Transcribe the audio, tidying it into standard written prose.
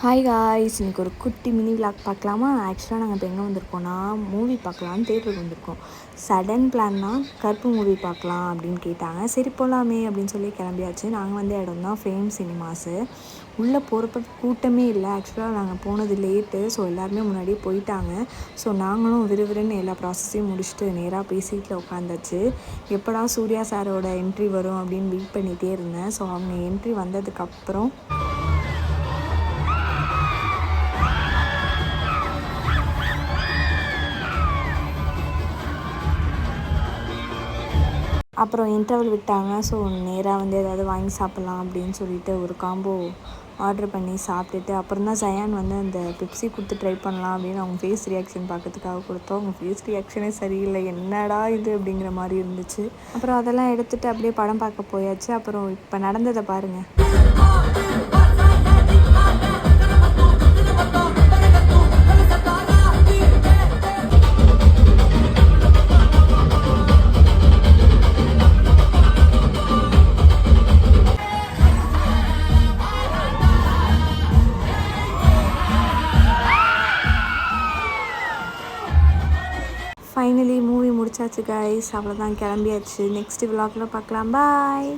Hi guys, இன்றைக்கி ஒரு குட்டி மினி விளாக் பார்க்கலாமா? ஆக்சுவலாக நாங்கள் இப்போ எங்கே வந்திருக்கோன்னா மூவி பார்க்கலான்னு தேட்டருக்கு வந்திருக்கோம். சடன் பிளான்னா கருப்பு மூவி பார்க்கலாம் அப்படின்னு கேட்டாங்க. சரி போகலாமே அப்படின்னு சொல்லி கிளம்பியாச்சு. நாங்கள் வந்த இடம் தான் ஃப்ரேம் சினிமாஸு. உள்ளே போகிறப்ப கூட்டமே இல்லை. ஆக்சுவலாக நாங்கள் போனது லேட்டு, ஸோ எல்லாருமே முன்னாடியே போயிட்டாங்க. ஸோ நாங்களும் விறுவிறுன்னு எல்லா ப்ராசஸையும் முடிச்சுட்டு நேராக போய் சீட்டில் உட்காந்தாச்சு. எப்படா சூர்யா சாரோட என்ட்ரி வரும் அப்படின்னு வெயிட் பண்ணிகிட்டே இருந்தேன். ஸோ அவங்க என்ட்ரி வந்ததுக்கப்புறம் அப்புறம் இன்டர்வல் விட்டாங்க. ஸோ நேராக வந்து ஏதாவது வாங்கி சாப்பிட்லாம் அப்படின்னு சொல்லிட்டு ஒரு காம்போ ஆர்டர் பண்ணி சாப்பிட்டுட்டு அப்புறம் தான் ஜயான் வந்து அந்த பெப்சி கொடுத்து ட்ரை பண்ணலாம் அப்படின்னு அவங்க ஃபேஸ் ரியாக்ஷன் பார்க்கறதுக்காக கொடுத்தோம். அவங்க ஃபேஸ் ரியாக்ஷனே சரியில்லை, என்னடா இது அப்படிங்கிற மாதிரி இருந்துச்சு. அப்புறம் அதெல்லாம் எடுத்துகிட்டு அப்படியே படம் பார்க்க போயாச்சு. அப்புறம் இப்போ நடந்ததை பாருங்கள். ஃபைனலி மூவி முடிச்சாச்சு கைஸ். அவ்வளோதான், கிளம்பியாச்சு. நெக்ஸ்ட் விலாகில் பார்க்கலாம். பாய்.